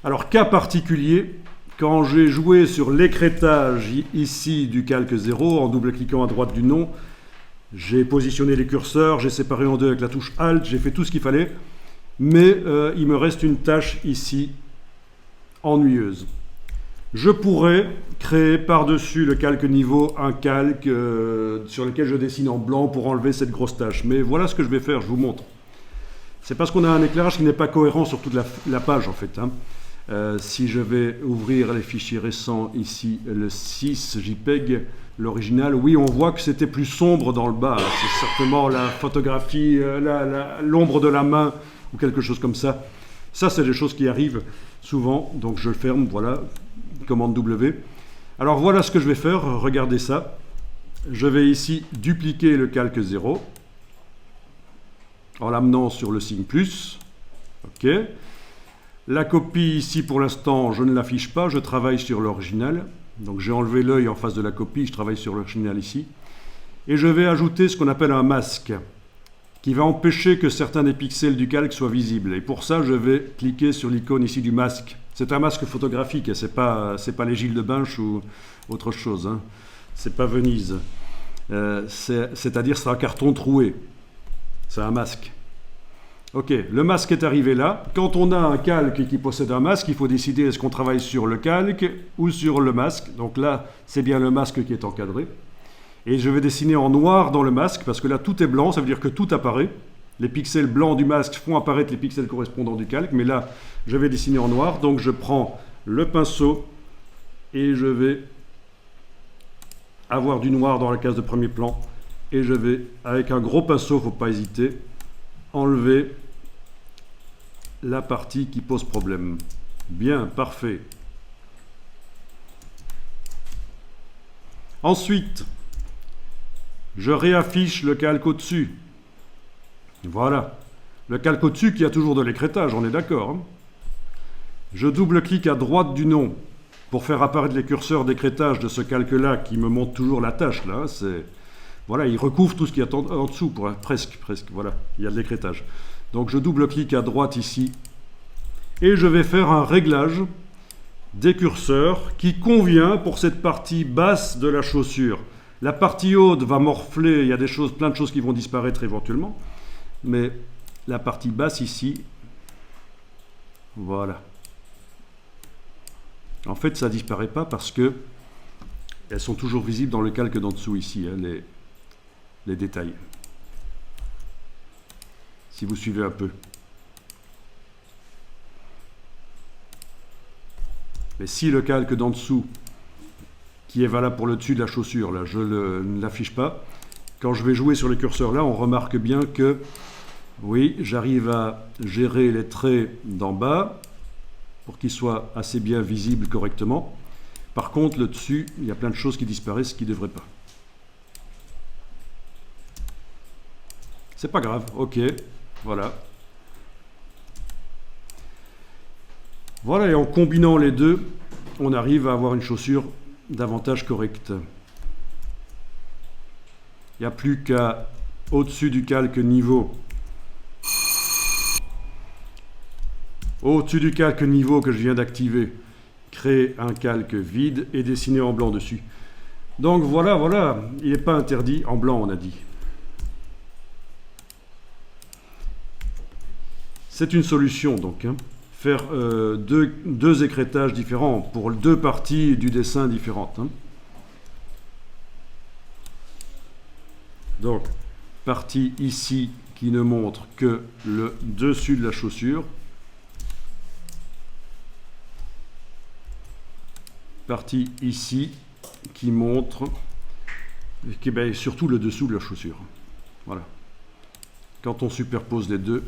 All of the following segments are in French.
Alors, cas particulier, quand j'ai joué sur l'écrêtage ici du calque 0, en double-cliquant à droite du nom, j'ai positionné les curseurs, j'ai séparé en deux avec la touche Alt, j'ai fait tout ce qu'il fallait, mais il me reste une tâche ici ennuyeuse. Je pourrais créer par-dessus le calque niveau un calque sur lequel je dessine en blanc pour enlever cette grosse tâche. Mais voilà ce que je vais faire, je vous montre. C'est parce qu'on a un éclairage qui n'est pas cohérent sur toute la page en fait. Si je vais ouvrir les fichiers récents ici, le 6 JPEG, l'original, oui, on voit que c'était plus sombre dans le bas. C'est certainement la photographie, l'ombre de la main ou quelque chose comme ça. Ça, c'est des choses qui arrivent souvent. Donc je le ferme, voilà, commande W. Alors voilà ce que je vais faire, regardez ça. Je vais ici dupliquer le calque 0 en l'amenant sur le signe plus. OK. La copie ici, pour l'instant, je ne l'affiche pas, je travaille sur l'original. Donc j'ai enlevé l'œil en face de la copie, je travaille sur l'original ici. Et je vais ajouter ce qu'on appelle un masque, qui va empêcher que certains des pixels du calque soient visibles. Et pour ça, je vais cliquer sur l'icône ici du masque. C'est un masque photographique, c'est pas les Gilles de Binche ou autre chose. C'est pas Venise. C'est-à-dire c'est un carton troué. C'est un masque. Ok, le masque est arrivé là. Quand on a un calque qui possède un masque, il faut décider est-ce qu'on travaille sur le calque ou sur le masque. Donc là, c'est bien le masque qui est encadré. Et je vais dessiner en noir dans le masque, parce que là, tout est blanc, ça veut dire que tout apparaît. Les pixels blancs du masque font apparaître les pixels correspondants du calque, mais là, je vais dessiner en noir. Donc je prends le pinceau et je vais avoir du noir dans la case de premier plan. Et je vais, avec un gros pinceau, il ne faut pas hésiter, enlever la partie qui pose problème. Bien, parfait. Ensuite, je réaffiche le calque au-dessus. Voilà. Le calque au-dessus qui a toujours de l'écrêtage, on est d'accord. Je double-clique à droite du nom pour faire apparaître les curseurs d'écrêtage de ce calque-là qui me montre toujours la tâche. Là, voilà, il recouvre tout ce qui est en dessous, presque, voilà, il y a de l'écrêtage. Donc je double-clique à droite ici, et je vais faire un réglage des curseurs qui convient pour cette partie basse de la chaussure. La partie haute va morfler, il y a plein de choses qui vont disparaître éventuellement, mais la partie basse ici, voilà. En fait, ça ne disparaît pas parce que elles sont toujours visibles dans le calque d'en dessous ici, les détails. Si vous suivez un peu. Mais si le calque d'en dessous, qui est valable pour le dessus de la chaussure, là, je ne l'affiche pas, quand je vais jouer sur les curseurs là, on remarque bien que, oui, j'arrive à gérer les traits d'en bas pour qu'ils soient assez bien visibles correctement. Par contre, le dessus, il y a plein de choses qui disparaissent qui ne devraient pas. C'est pas grave, ok, voilà. Voilà, et en combinant les deux, on arrive à avoir une chaussure davantage correcte. Il n'y a plus qu'à, au-dessus du calque niveau, au-dessus du calque niveau que je viens d'activer, créer un calque vide et dessiner en blanc dessus. Donc voilà, il n'est pas interdit, en blanc on a dit. C'est une solution donc, faire deux écrêtages différents pour deux parties du dessin différentes. Donc, partie ici qui ne montre que le dessus de la chaussure. Partie ici qui montre surtout le dessous de la chaussure. Voilà. Quand on superpose les deux,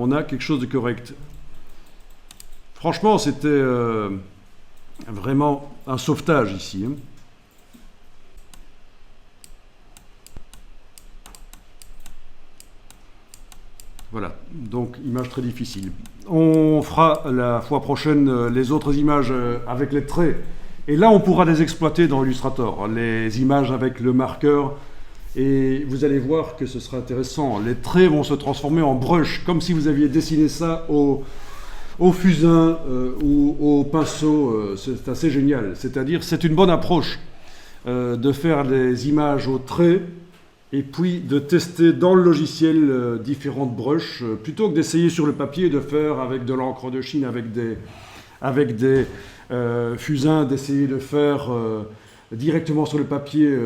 on a quelque chose de correct. Franchement, c'était vraiment un sauvetage ici. Voilà, donc image très difficile. On fera la fois prochaine les autres images avec les traits. Et là, on pourra les exploiter dans Illustrator, les images avec le marqueur. Et vous allez voir que ce sera intéressant. Les traits vont se transformer en brush, comme si vous aviez dessiné ça au au fusain ou au pinceau, c'est assez génial. C'est-à-dire, c'est une bonne approche de faire des images au trait et puis de tester dans le logiciel différentes brushes, plutôt que d'essayer sur le papier de faire avec de l'encre de Chine, avec des fusains, d'essayer de faire directement sur le papier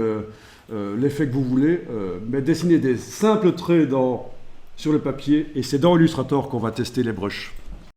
l'effet que vous voulez, mais dessiner des simples traits sur le papier, et c'est dans Illustrator qu'on va tester les brushes.